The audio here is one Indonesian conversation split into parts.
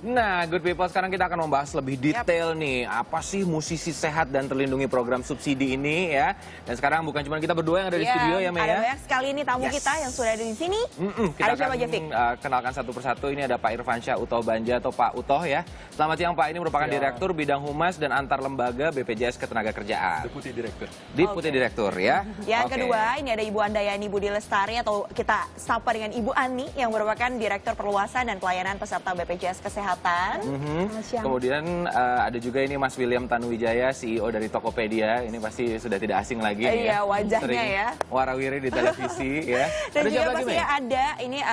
Nah, Good People, sekarang kita akan membahas lebih detail nih. Apa sih musisi sehat dan terlindungi program subsidi ini ya? Dan sekarang bukan cuma kita berdua yang ada di studio ya, Mei. Ada banyak sekali nih tamu kita yang sudah ada di sini. Kita Ada siapa aja, Fik? kenalkan satu persatu. Ini ada Pak Irfansyah Utoh Banja atau Pak Utoh ya. Selamat siang Pak, ini merupakan Direktur Bidang Humas dan Antar Lembaga BPJS Ketenagakerjaan. Deputi Direktur. Deputi Direktur ya. Yang kedua, ini ada Ibu Andayani Budi Lestari atau kita sapa dengan Ibu Ani yang merupakan Direktur Perluasan dan Pelayanan Peserta BPJS Kesehatan. Kemudian ada juga ini Mas William Tanuwijaya, CEO dari Tokopedia. Ini pasti sudah tidak asing lagi nih Iya, ya. wajahnya Sering ya. warawiri di televisi ya. Dan juga siapa lagi, pastinya Mei? ada ini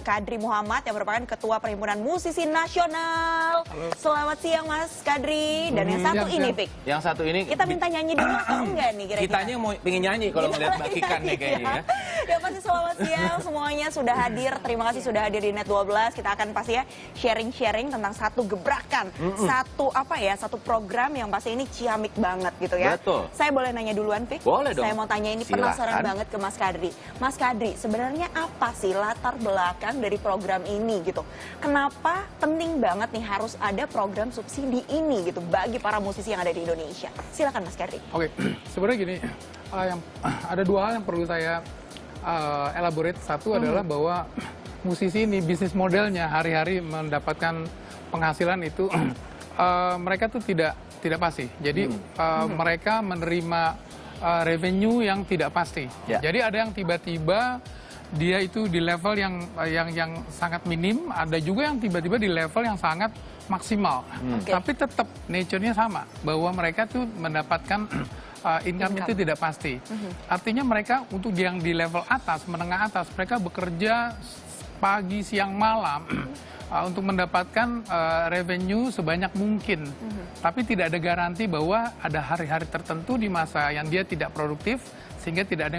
Kadri Muhammad yang merupakan Ketua Perhimpunan Musisi Nasional. Selamat siang Mas Kadri. Dan yang satu ini, Fik. Yang satu ini Kita minta nyanyi dulu atau enggak nih kira-kira? kitanya mau pengen nyanyi kalau ngeliat Mbak Kikan nih kayaknya ya. Ya pasti selamat siang semuanya sudah hadir. Terima kasih sudah hadir di Net 12. Kita akan pasti ya sharing-sharing tentang satu gebrakan, satu program yang pasti ini ciamik banget gitu ya. Betul. Saya boleh nanya duluan, Fik? Boleh dong. Saya mau tanya ini penasaran banget ke Mas Kadri. Mas Kadri, sebenarnya apa sih latar belakang dari program ini gitu? Kenapa penting banget nih harus ada program subsidi ini gitu bagi para musisi yang ada di Indonesia? Silakan Mas Kadri. Oke, sebenarnya gini, ada dua hal yang perlu saya elaborate. Satu adalah bahwa musisi ini bisnis modelnya hari-hari mendapatkan penghasilan itu mereka tuh tidak pasti. Jadi mereka menerima revenue yang tidak pasti. Ya. Jadi ada yang tiba-tiba dia itu di level yang sangat minim, ada juga yang tiba-tiba di level yang sangat maksimal. Tapi tetap nature-nya sama, bahwa mereka tuh mendapatkan income itu tidak pasti. Artinya mereka untuk yang di level atas, menengah atas, mereka bekerja pagi, siang, malam untuk mendapatkan revenue sebanyak mungkin. Tapi tidak ada garansi bahwa ada hari-hari tertentu di masa yang dia tidak produktif sehingga tidak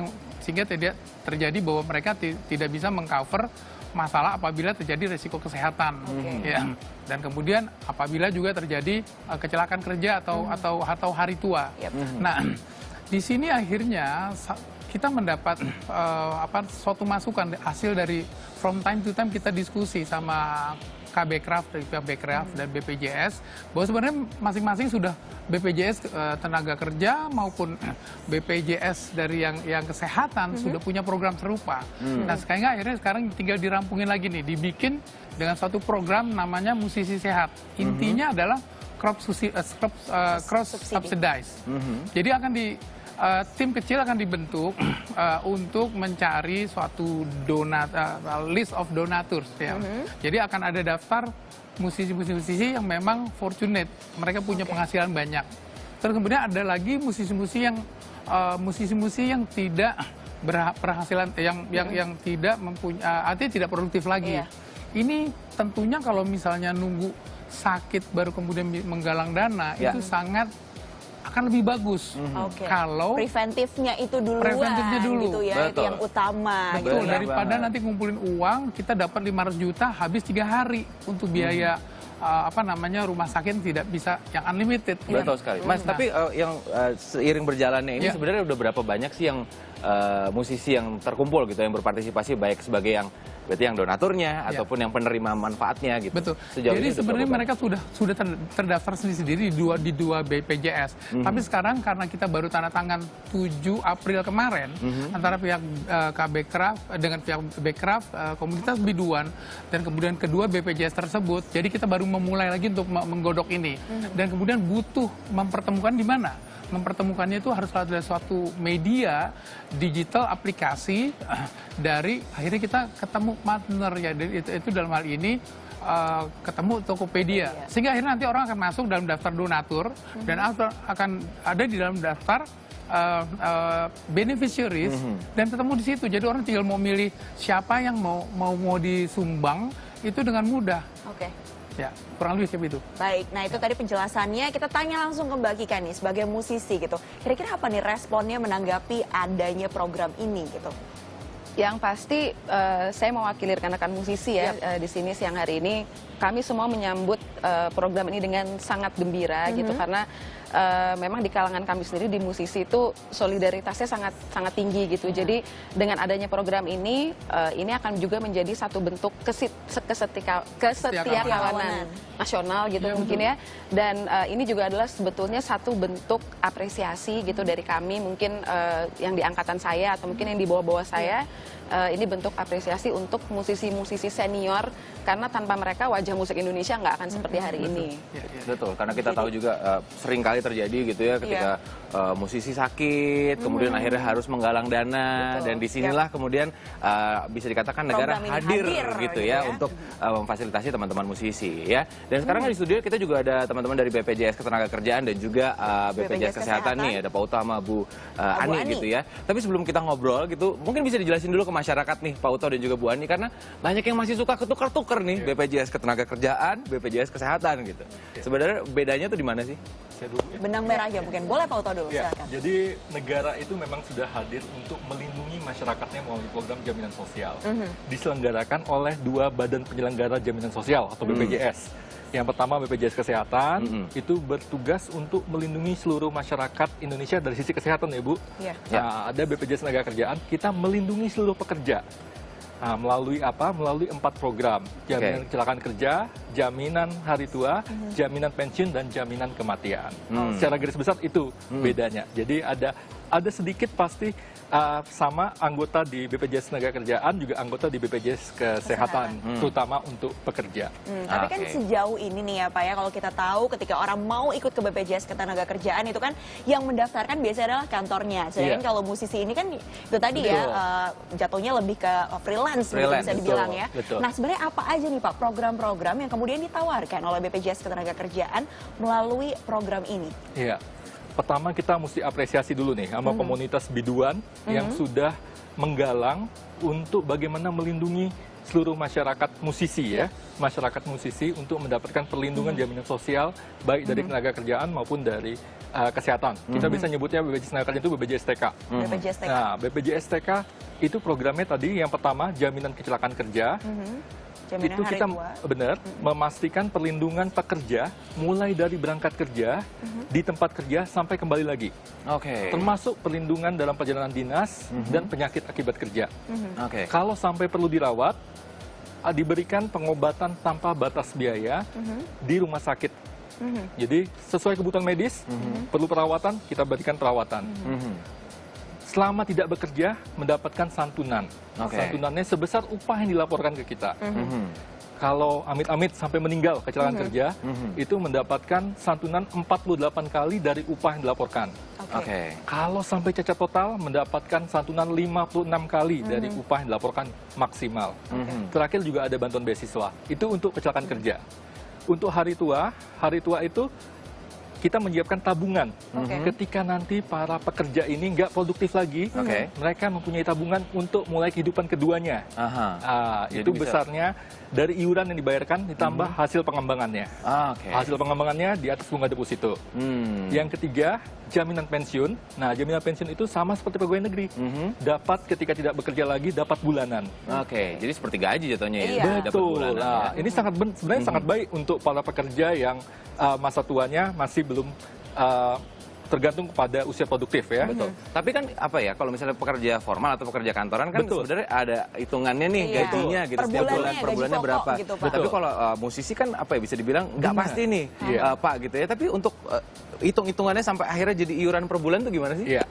terjadi bahwa mereka tidak bisa mengcover masalah apabila terjadi risiko kesehatan. Ya. Dan kemudian apabila juga terjadi kecelakaan kerja atau hari tua. Nah, di sini akhirnya kita mendapat suatu masukan hasil dari from time to time kita diskusi sama KBKRAF dari pihak BKRAF dan BPJS bahwa sebenarnya masing-masing sudah BPJS tenaga kerja maupun BPJS dari yang kesehatan sudah punya program serupa. Nah, akhirnya sekarang tinggal dirampungin lagi nih, dibikin dengan suatu program namanya Musisi Sehat. Intinya adalah cross subsidize. Jadi akan tim kecil akan dibentuk untuk mencari suatu list of donators ya. Jadi akan ada daftar musisi-musisi yang memang fortunate, mereka punya penghasilan banyak. Terus kemudian ada lagi musisi-musisi yang tidak berpenghasilan, yang tidak mempunyai, artinya tidak produktif lagi. Ini tentunya kalau misalnya nunggu sakit baru kemudian menggalang dana itu sangat akan lebih bagus kalau preventifnya itu duluan gitu ya. Itu yang utama. Betul, daripada nanti ngumpulin uang kita dapat 500 juta habis 3 hari untuk biaya rumah sakit tidak bisa yang unlimited. Betul sekali. Mas, tapi yang seiring berjalannya ini sebenarnya udah berapa banyak sih yang musisi yang terkumpul gitu, yang berpartisipasi baik sebagai yang berarti yang donaturnya ataupun yang penerima manfaatnya gitu. Betul. Sejauh jadi ini sebenarnya mereka sudah terdaftar sendiri di dua BPJS. Tapi sekarang karena kita baru tanda tangan 7 April kemarin antara pihak KBKRAF dengan pihak BKRAF, komunitas biduan dan kemudian kedua BPJS tersebut. Jadi kita baru memulai lagi untuk menggodok ini. Dan kemudian butuh mempertemukan di mana? Mempertemukannya itu harus ada suatu media digital aplikasi dari akhirnya kita ketemu partner ya, itu dalam hal ini ketemu Tokopedia sehingga akhirnya nanti orang akan masuk dalam daftar donatur dan akan ada di dalam daftar beneficiaries dan ketemu di situ. Jadi orang tinggal mau milih siapa yang mau disumbang itu dengan mudah. Ya, kurang lebih seperti itu. Baik, nah itu tadi penjelasannya. Kita tanya langsung ke Mbak Kika nih, sebagai musisi gitu. Kira-kira apa nih responnya menanggapi adanya program ini gitu? Yang pasti saya mewakili rekan-rekan musisi ya di sini siang hari ini. Kami semua menyambut program ini dengan sangat gembira gitu karena memang di kalangan kami sendiri di musisi itu solidaritasnya sangat tinggi gitu. Jadi dengan adanya program ini akan juga menjadi satu bentuk kesetiakawanan nasional gitu mungkin ya. Dan ini juga adalah sebetulnya satu bentuk apresiasi gitu dari kami mungkin yang di angkatan saya atau mungkin yang di bawah-bawah saya. Ini bentuk apresiasi untuk musisi-musisi senior karena tanpa mereka wajah musik Indonesia nggak akan seperti hari ini. Betul, karena kita tahu juga sering kali terjadi gitu ya ketika musisi sakit, kemudian akhirnya harus menggalang dana, dan disinilah kemudian bisa dikatakan negara hadir gitu ya untuk memfasilitasi teman-teman musisi ya. Dan sekarang di studio kita juga ada teman-teman dari BPJS Ketenagakerjaan dan juga BPJS Kesehatan nih, ada Pak Uto sama Bu Ani gitu ya. Tapi sebelum kita ngobrol gitu, mungkin bisa dijelasin dulu ke masyarakat nih Pak Uto dan juga Bu Ani, karena banyak yang masih suka ketukar-tukar nih BPJS Ketenagakerjaan, BPJS Kesehatan gitu. Sebenarnya bedanya tuh di mana sih? Benang merah aja mungkin. Boleh Pak Uto dulu, Ya, silakan. jadi negara itu memang sudah hadir untuk melindungi masyarakatnya melalui program jaminan sosial. Diselenggarakan oleh 2 badan penyelenggara jaminan sosial atau BPJS. Yang pertama BPJS Kesehatan, itu bertugas untuk melindungi seluruh masyarakat Indonesia dari sisi kesehatan ya Bu. Nah, ada BPJS Ketenagakerjaan, kita melindungi seluruh pekerja. Nah, melalui apa? Melalui 4 program. Jaminan kecelakaan kerja, jaminan hari tua, jaminan pensiun, dan jaminan kematian. Secara garis besar itu bedanya. Jadi ada sedikit pasti sama anggota di BPJS Ketenagakerjaan juga anggota di BPJS Kesehatan, terutama untuk pekerja. Tapi kan sejauh ini nih ya Pak ya, kalau kita tahu ketika orang mau ikut ke BPJS Ketenagakerjaan itu kan yang mendaftarkan biasanya adalah kantornya. Sedangkan kalau musisi ini kan itu tadi ya jatuhnya lebih ke freelance gitu bisa dibilang ya. Nah sebenarnya apa aja nih Pak program-program yang kemudian ditawarkan oleh BPJS Ketenagakerjaan melalui program ini? Iya. Pertama kita mesti apresiasi dulu nih sama komunitas biduan yang sudah menggalang untuk bagaimana melindungi seluruh masyarakat musisi ya, masyarakat musisi untuk mendapatkan perlindungan jaminan sosial baik dari tenaga kerjaan maupun dari kesehatan. Kita bisa nyebutnya BPJS Ketenagakerjaan itu BPJS TK. BPJS TK. Nah, BPJS TK itu programnya tadi yang pertama jaminan kecelakaan kerja. Jaminan Itu hari kita tua. benar memastikan perlindungan pekerja mulai dari berangkat kerja di tempat kerja sampai kembali lagi. Termasuk perlindungan dalam perjalanan dinas dan penyakit akibat kerja. Kalau sampai perlu dirawat, diberikan pengobatan tanpa batas biaya di rumah sakit. Jadi sesuai kebutuhan medis, perlu perawatan, kita berikan perawatan. Selama tidak bekerja, mendapatkan santunan. Santunannya sebesar upah yang dilaporkan ke kita. Kalau amit-amit sampai meninggal kecelakaan kerja, itu mendapatkan santunan 48 kali dari upah yang dilaporkan. Kalau sampai cacat total, mendapatkan santunan 56 kali dari upah yang dilaporkan maksimal. Terakhir juga ada bantuan beasiswa. Itu untuk kecelakaan kerja. Untuk hari tua itu kita menyiapkan tabungan. Ketika nanti para pekerja ini nggak produktif lagi, mereka mempunyai tabungan untuk mulai kehidupan keduanya. Itu besarnya dari iuran yang dibayarkan ditambah hasil pengembangannya. Hasil pengembangannya di atas bunga deposito. Yang ketiga, jaminan pensiun. Nah, jaminan pensiun itu sama seperti pegawai negeri. Dapat ketika tidak bekerja lagi, dapat bulanan. Jadi seperti gaji jatuhnya ya. Betul. Nah, ini sebenarnya sangat baik untuk para pekerja yang masa tuanya masih belum tergantung kepada usia produktif ya. Betul. Tapi kan apa ya, kalau misalnya pekerja formal atau pekerja kantoran kan sebenarnya ada hitungannya nih gajinya gitu setiap bulan, per bulannya berapa. Gitu, tapi kalau musisi kan apa ya, bisa dibilang nggak pasti nih Pak gitu ya. Tapi untuk hitung-hitungannya sampai akhirnya jadi iuran per bulan tuh gimana sih? Iya.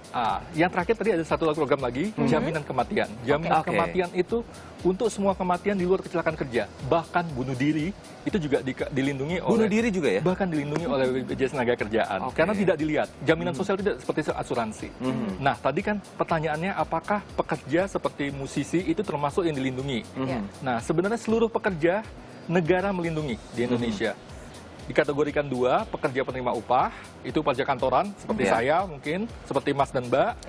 Yang terakhir tadi ada satu program lagi, jaminan kematian. Jaminan kematian itu untuk semua kematian di luar kecelakaan kerja, bahkan bunuh diri itu juga dilindungi oleh bunuh diri juga ya? Bahkan dilindungi oleh BPJS Ketenagakerjaan. Karena tidak dilihat. Jaminan sosial tidak seperti asuransi. Nah, tadi kan pertanyaannya apakah pekerja seperti musisi itu termasuk yang dilindungi? Nah, sebenarnya seluruh pekerja negara melindungi di Indonesia. Dikategorikan 2, pekerja penerima upah, itu pekerja kantoran, seperti saya mungkin, seperti Mas dan Mbak.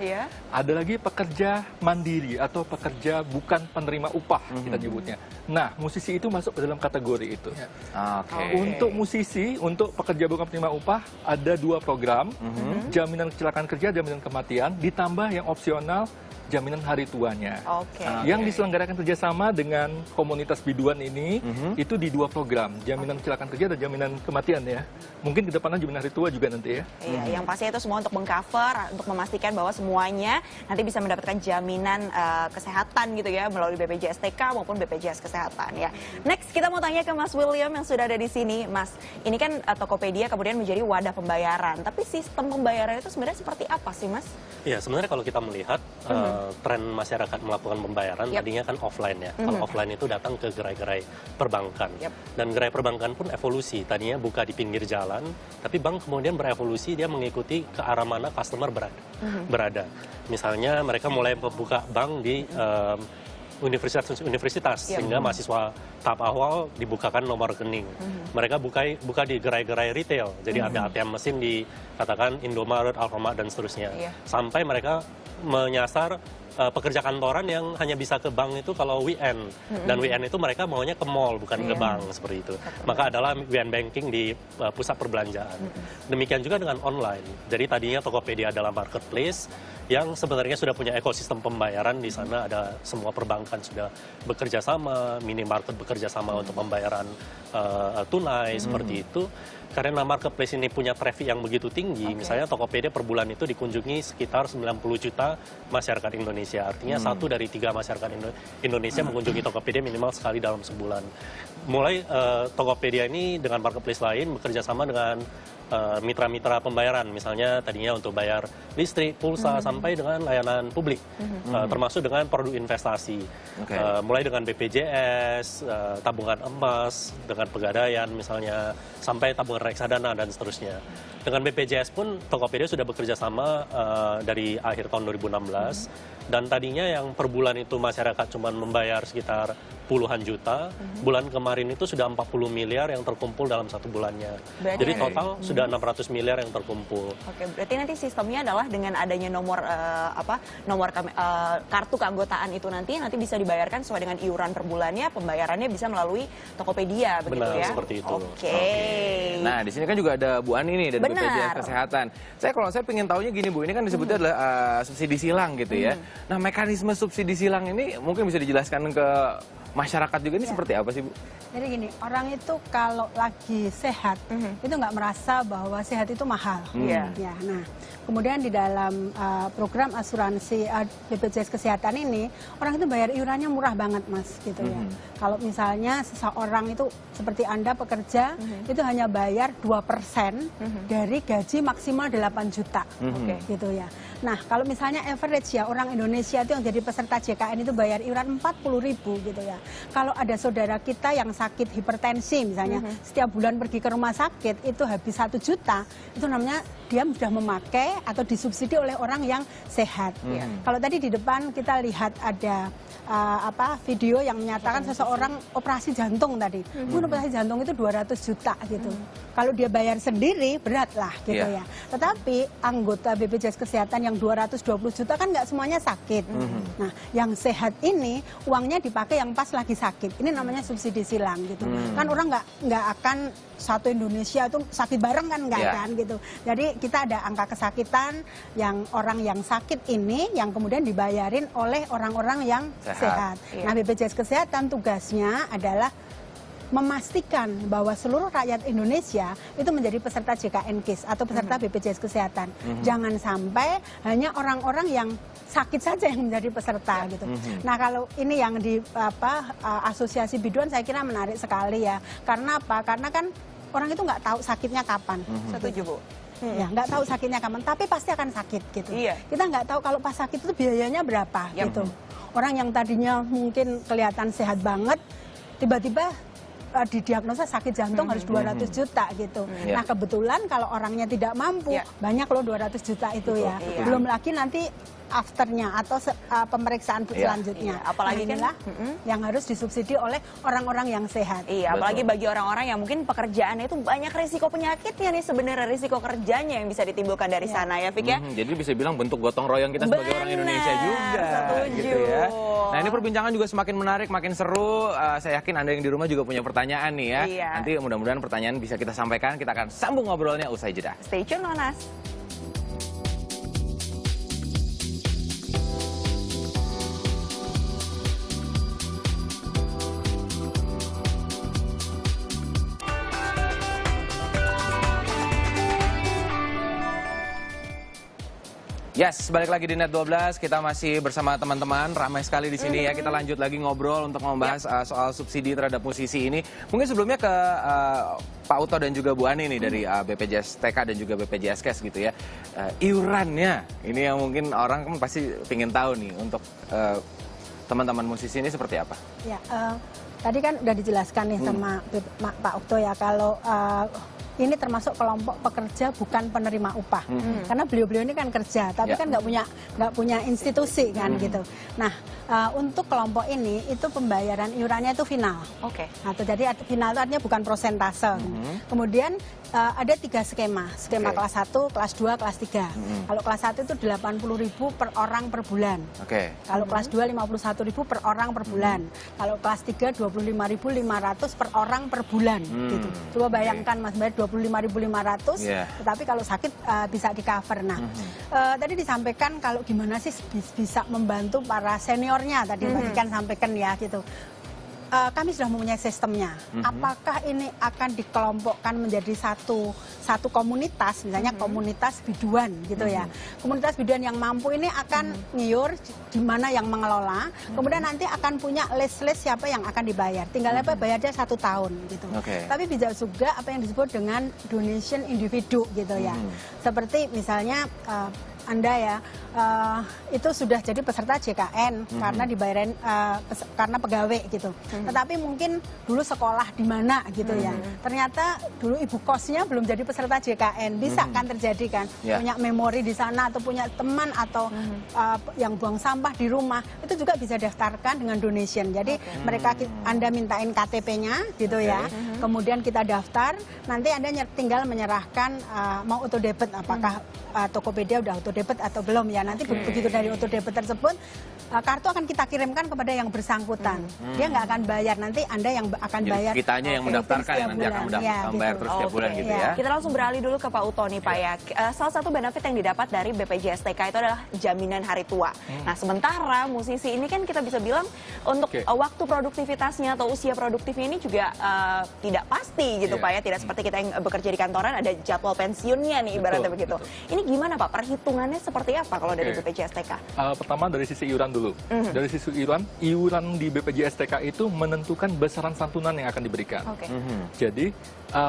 Ada lagi pekerja mandiri atau pekerja bukan penerima upah, kita nyebutnya. Nah, musisi itu masuk ke dalam kategori itu. Untuk musisi, untuk pekerja bukan penerima upah, ada 2 program, jaminan kecelakaan kerja, jaminan kematian, ditambah yang opsional, jaminan hari tuanya. Oke. Yang diselenggarakan kerjasama dengan komunitas biduan ini itu di 2 program, jaminan kecelakaan kerja dan jaminan kematian ya. Mungkin ke depannya jaminan hari tua juga nanti ya. Iya, yang pasti itu semua untuk mengcover, untuk memastikan bahwa semuanya nanti bisa mendapatkan jaminan kesehatan gitu ya melalui BPJS TK maupun BPJS Kesehatan ya. Next kita mau tanya ke Mas William yang sudah ada di sini, Mas. Ini kan Tokopedia kemudian menjadi wadah pembayaran, tapi sistem pembayaran itu sebenarnya seperti apa sih, Mas? Iya, sebenarnya kalau kita melihat tren masyarakat melakukan pembayaran tadinya kan offline ya. Kalau offline itu datang ke gerai-gerai perbankan. Dan gerai perbankan pun evolusi. Tadinya buka di pinggir jalan, tapi bank kemudian berevolusi, dia mengikuti ke arah mana customer berada. Misalnya mereka mulai membuka bank di universitas sehingga mahasiswa tahap awal dibukakan nomor rekening. Mereka buka di gerai-gerai retail, jadi ada ATM mesin di katakan Indomaret, Alfamart dan seterusnya. Sampai mereka menyasar pekerja kantoran yang hanya bisa ke bank itu kalau weekend. Dan weekend itu mereka maunya ke mall, bukan ke bank, seperti itu. Maka adalah weekend banking di pusat perbelanjaan. Demikian juga dengan online. Jadi tadinya Tokopedia adalah marketplace yang sebenarnya sudah punya ekosistem pembayaran. Di sana ada semua perbankan sudah bekerja sama, minimarket bekerja sama untuk pembayaran tunai, seperti itu. Karena marketplace ini punya traffic yang begitu tinggi, misalnya Tokopedia per bulan itu dikunjungi sekitar 90 juta masyarakat Indonesia. Artinya 1 dari 3 masyarakat Indonesia mengunjungi Tokopedia minimal sekali dalam sebulan. Mulai Tokopedia ini dengan marketplace lain bekerja sama dengan mitra-mitra pembayaran, misalnya tadinya untuk bayar listrik, pulsa, sampai dengan layanan publik, termasuk dengan produk investasi, mulai dengan BPJS, tabungan emas, dengan pegadaian misalnya, sampai tabungan reksadana dan seterusnya. Dengan BPJS pun Tokopedia sudah bekerja sama dari akhir tahun 2016, dan tadinya yang per bulan itu masyarakat cuma membayar sekitar puluhan juta, bulan kemarin itu sudah 40 miliar yang terkumpul dalam 1 bulannya. Jadi total sudah 600 miliar yang terkumpul. Oke, berarti nanti sistemnya adalah dengan adanya nomor kartu keanggotaan itu nanti bisa dibayarkan sesuai dengan iuran per bulannya, pembayarannya bisa melalui Tokopedia, begitu ya? Benar, seperti itu. Oke. Nah, di sini kan juga ada Bu Ani nih dari BPJS Kesehatan. Kalau saya pengen tahunya gini Bu, ini kan disebutnya adalah subsidi silang gitu ya. Nah, mekanisme subsidi silang ini mungkin bisa dijelaskan ke masyarakat juga ini seperti apa sih Bu? Jadi gini, orang itu kalau lagi sehat itu nggak merasa bahwa sehat itu mahal. Ya, nah kemudian di dalam program asuransi BPJS Kesehatan ini orang itu bayar iurannya murah banget Mas, gitu ya. Kalau misalnya seseorang itu seperti Anda pekerja itu hanya bayar 2% dari gaji maksimal 8 juta, gitu ya. Nah kalau misalnya average ya orang Indonesia itu yang jadi peserta JKN itu bayar iuran 40.000 gitu ya. Kalau ada saudara kita yang sakit hipertensi misalnya, setiap bulan pergi ke rumah sakit itu habis 1 juta, itu namanya dia sudah memakai atau disubsidi oleh orang yang sehat. Kalau tadi di depan kita lihat ada video yang menyatakan seseorang operasi jantung tadi, operasi jantung itu 200 juta gitu. Kalau dia bayar sendiri berat lah gitu ya. Tetapi anggota BPJS Kesehatan yang 220 juta kan nggak semuanya sakit. Nah, yang sehat ini uangnya dipakai yang pas lagi sakit. Ini namanya subsidi silang gitu. Kan orang nggak akan satu Indonesia itu sakit bareng kan nggak kan gitu. Jadi kita ada angka kesakitan yang orang yang sakit ini yang kemudian dibayarin oleh orang-orang yang sehat. Nah, BPJS Kesehatan tugasnya adalah memastikan bahwa seluruh rakyat Indonesia itu menjadi peserta JKN KIS atau peserta BPJS Kesehatan. Jangan sampai hanya orang-orang yang sakit saja yang menjadi peserta gitu. Nah, kalau ini yang di asosiasi biduan saya kira menarik sekali ya. Karena apa? Karena kan orang itu nggak tahu sakitnya kapan. Setuju Bu. Ya, nggak tahu sakitnya kapan, tapi pasti akan sakit gitu. Kita nggak tahu kalau pas sakit itu biayanya berapa gitu. Orang yang tadinya mungkin kelihatan sehat banget, tiba-tiba didiagnosa sakit jantung harus 200 juta gitu. Nah, kebetulan kalau orangnya tidak mampu, banyak loh 200 juta itu ya. Belum lagi nanti afternya atau pemeriksaan selanjutnya. Apalagi kan yang harus disubsidi oleh orang-orang yang sehat. Apalagi bagi orang-orang yang mungkin pekerjaannya itu banyak risiko penyakitnya nih sebenarnya, risiko kerjanya yang bisa ditimbulkan dari sana ya, Fik ya. Jadi bisa bilang bentuk gotong royong kita sebagai orang Indonesia juga. Setuju. Gitu ya. Nah, ini perbincangan juga semakin menarik, makin seru. Saya yakin Anda yang di rumah juga punya pertanyaan nih ya. Nanti mudah-mudahan pertanyaan bisa kita sampaikan. Kita akan sambung ngobrolnya usai jeda. Stay tune, Monas. Yes, balik lagi di Net 12. Kita masih bersama teman-teman, ramai sekali di sini ya. Kita lanjut lagi ngobrol untuk membahas soal subsidi terhadap musisi ini. Mungkin sebelumnya ke Pak Uto dan juga Bu Ani nih dari BPJS TK dan juga BPJS Kes gitu ya. Iurannya, ini yang mungkin orang kan pasti pengen tahu nih untuk teman-teman musisi ini seperti apa? Ya, tadi kan udah dijelaskan nih sama Pak Uto ya, kalau ini termasuk kelompok pekerja bukan penerima upah, karena beliau-beliau ini kan kerja, tapi kan nggak punya institusi kan gitu. Nah, untuk kelompok ini itu pembayaran iurannya itu final. Oke. Nah, jadi final itu artinya bukan prosentase. Kemudian ada 3 skema, kelas 1, kelas 2, kelas 3. Kalau kelas 1 itu 80.000 per orang per bulan. Kalau kelas 2 51.000 per orang per bulan. Kalau kelas 3 25.500 per orang per bulan gitu. Coba bayangkan Mas, bayar 25.500, tetapi kalau sakit bisa di cover. Nah, tadi disampaikan kalau gimana sih bisa membantu para seniornya, tadi kan sampaikan ya gitu. Kami sudah mempunyai sistemnya. Apakah ini akan dikelompokkan menjadi satu komunitas, misalnya komunitas biduan gitu ya. Komunitas biduan yang mampu ini akan ngiur, di mana yang mengelola. Kemudian nanti akan punya list-list siapa yang akan dibayar. Tinggal bayarnya 1 tahun gitu. Tapi bisa juga apa yang disebut dengan donation individu gitu ya. Seperti misalnya Anda ya, itu sudah jadi peserta JKN karena dibayarin karena pegawai gitu. Tetapi mungkin dulu sekolah di mana gitu ya. Ternyata dulu ibu kosnya belum jadi peserta JKN. Bisa kan terjadi kan, punya memori di sana atau punya teman atau yang buang sampah di rumah, itu juga bisa daftarkan dengan donation. Jadi Anda mintain KTP-nya gitu ya. Kemudian kita daftar, nanti Anda tinggal menyerahkan mau auto debit, apakah Tokopedia udah auto debit atau belum ya. Nanti begitu dari auto debit tersebut, kartu akan kita kirimkan kepada yang bersangkutan. Dia nggak akan bayar, nanti Anda yang akan bayar. Kitanya yang mendaftarkan yang nanti akan membayar terus setiap bulan gitu ya. Kita langsung beralih dulu ke Pak Uto nih Pak ya. Salah satu benefit yang didapat dari BPJS TK itu adalah jaminan hari tua. Nah, sementara musisi ini kan kita bisa bilang untuk waktu produktivitasnya atau usia produktifnya ini juga tidak pasti gitu Pak ya. Tidak seperti kita yang bekerja di kantoran ada jadwal pensiunnya nih ibaratnya begitu. Ini gimana Pak, perhitungannya seperti apa kalau dari BPJS TK? Pertama dari sisi iuran dulu. Dari sisi iuran di BPJS TK itu menentukan besaran santunan yang akan diberikan. Jadi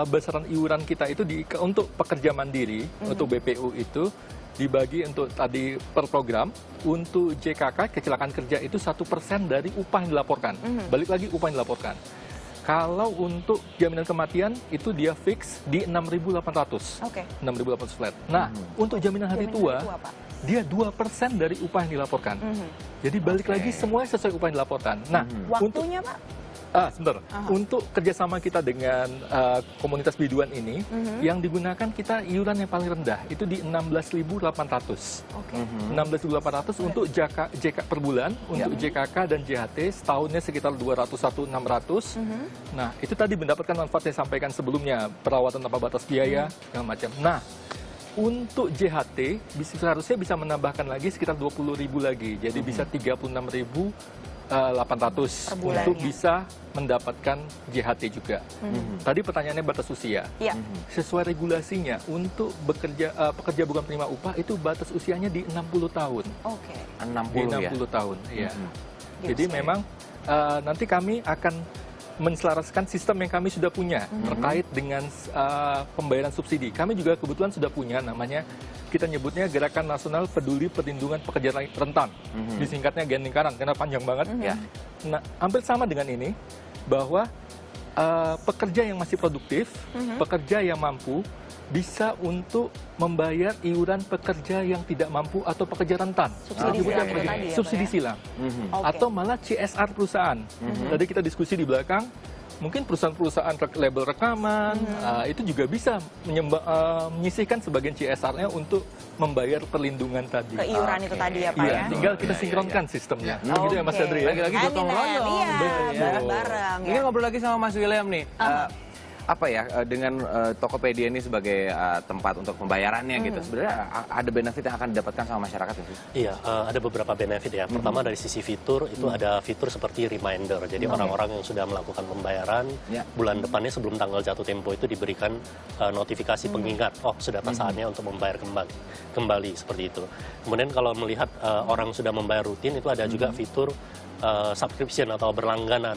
besaran iuran kita itu untuk pekerja mandiri, untuk BPU itu dibagi untuk tadi per program. Untuk JKK kecelakaan kerja itu 1% dari upah yang dilaporkan. Balik lagi upah yang dilaporkan. Kalau untuk jaminan kematian itu dia fix di 6.800. 6.800 flat. Nah, untuk jaminan hari tua, dia 2% dari upah yang dilaporkan. Jadi balik lagi semuanya sesuai upah yang dilaporkan. Nah, waktunya Pak? Sebentar. Untuk kerjasama kita dengan komunitas biduan ini, yang digunakan kita iuran yang paling rendah itu di 16.800. 16.800 untuk JK per bulan, untuk JKK dan JHT setahunnya sekitar 201.600. Nah, itu tadi mendapatkan manfaat yang sampaikan sebelumnya, perawatan tanpa batas biaya, segala macam. Nah, untuk JHT seharusnya bisa menambahkan lagi sekitar 20.000 lagi, jadi bisa 36.800 untuk bisa mendapatkan JHT juga. Tadi pertanyaannya batas usia. Sesuai regulasinya untuk pekerja bukan penerima upah itu batas usianya di 60 tahun. 60 tahun. Ya. Jadi memang nanti kami akan menselaraskan sistem yang kami sudah punya terkait dengan pembayaran subsidi. Kami juga kebetulan sudah punya namanya, kita nyebutnya Gerakan Nasional Peduli Perlindungan Pekerja Rentan. Disingkatnya GNPR karena panjang banget. Nah, hampir sama dengan ini, bahwa pekerja yang masih produktif, pekerja yang mampu, bisa untuk membayar iuran pekerja yang tidak mampu atau pekerja rentan. Subsidi silang. Atau malah CSR perusahaan. Tadi kita diskusi di belakang, mungkin perusahaan-perusahaan label rekaman itu juga bisa menyisihkan sebagian CSR-nya untuk membayar perlindungan tadi. Ke iuran itu tadi ya Pak ya. Tinggal kita sinkronkan sistemnya. Gitu ya Mas Adri. Lagi-lagi gotong royong. Bareng-bareng. Ini ngobrol lagi sama Mas William nih. apa ya, dengan Tokopedia ini sebagai tempat untuk pembayarannya gitu, sebenarnya ada benefit yang akan didapatkan sama masyarakat itu? Iya, ada beberapa benefit ya. Pertama dari sisi fitur, itu ada fitur seperti reminder. Jadi orang-orang yang sudah melakukan pembayaran, bulan depannya sebelum tanggal jatuh tempo itu diberikan notifikasi pengingat, oh sudah saatnya untuk membayar kembali seperti itu. Kemudian kalau melihat orang sudah membayar rutin, itu ada juga fitur subscription atau berlangganan,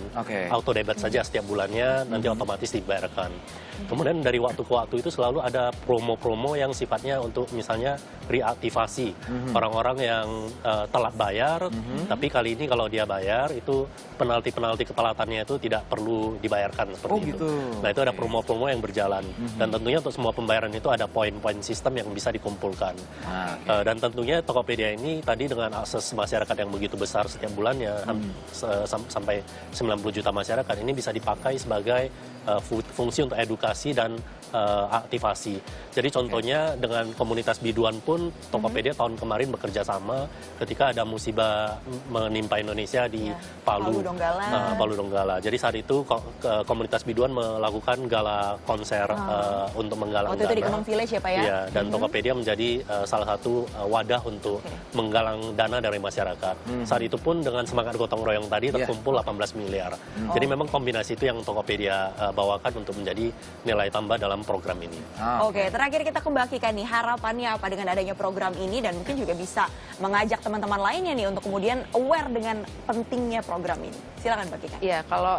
auto debit saja setiap bulannya, nanti otomatis dibayarkan. Kemudian dari waktu ke waktu itu selalu ada promo-promo yang sifatnya untuk misalnya reaktivasi orang-orang yang telat bayar, tapi kali ini kalau dia bayar itu penalti ketelatannya itu tidak perlu dibayarkan seperti itu. Nah itu ada promo-promo yang berjalan, dan tentunya untuk semua pembayaran itu ada poin-poin sistem yang bisa dikumpulkan. Dan tentunya Tokopedia ini tadi dengan akses masyarakat yang begitu besar setiap bulannya, sampai 90 juta masyarakat, ini bisa dipakai sebagai fungsi untuk edukasi dan aktivasi. Jadi contohnya dengan komunitas biduan pun Tokopedia tahun kemarin bekerja sama ketika ada musibah menimpa Indonesia di Palu Donggala. Jadi saat itu komunitas biduan melakukan gala konser untuk menggalang waktu dana. Itu di Kemang Village ya Pak ya? Iya, dan Tokopedia menjadi salah satu wadah untuk menggalang dana dari masyarakat. Saat itu pun dengan semangat gotong royong tadi terkumpul 18 miliar. Jadi memang kombinasi itu yang Tokopedia bawakan untuk menjadi nilai tambah dalam program ini. Oke, terakhir kita kembagikan nih harapannya apa dengan adanya program ini, dan mungkin juga bisa mengajak teman-teman lainnya nih untuk kemudian aware dengan pentingnya program ini. Silakan bagikan. Iya, kalau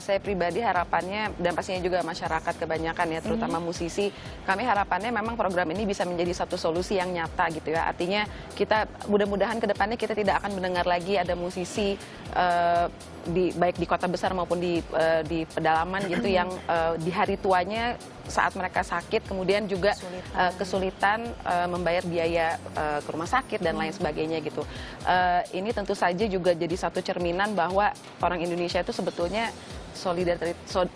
saya pribadi harapannya, dan pastinya juga masyarakat kebanyakan ya, terutama musisi, kami harapannya memang program ini bisa menjadi satu solusi yang nyata gitu ya. Artinya kita mudah-mudahan ke depannya kita tidak akan mendengar lagi ada musisi baik di kota besar maupun di pedalaman gitu yang di hari tuanya saat mereka sakit kemudian juga kesulitan membayar biaya ke rumah sakit dan lain sebagainya gitu. Ini tentu saja juga jadi satu cerminan bahwa orang Indonesia itu sebetulnya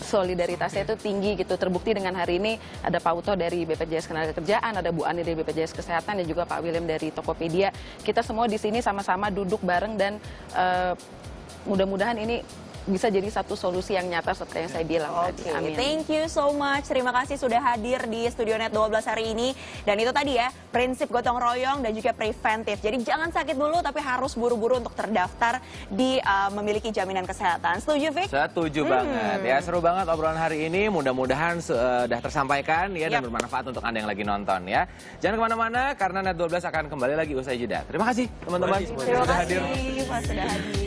solidaritasnya itu tinggi gitu. Terbukti dengan hari ini ada Pak Uto dari BPJS Ketenagakerjaan, ada Bu Ani dari BPJS Kesehatan, dan juga Pak William dari Tokopedia. Kita semua di sini sama-sama duduk bareng dan mudah-mudahan ini bisa jadi satu solusi yang nyata seperti yang saya bilang tadi. Amin. Thank you so much. Terima kasih sudah hadir di Studio Net 12 hari ini. Dan itu tadi ya, prinsip gotong royong dan juga preventif. Jadi jangan sakit dulu, tapi harus buru-buru untuk terdaftar di memiliki jaminan kesehatan. Setuju, Vic? Setuju banget. Ya, seru banget obrolan hari ini. Mudah-mudahan sudah tersampaikan ya, dan bermanfaat untuk Anda yang lagi nonton ya. Jangan kemana-mana karena Net 12 akan kembali lagi usai jeda. Terima kasih teman-teman Terima kasih Pak sudah hadir.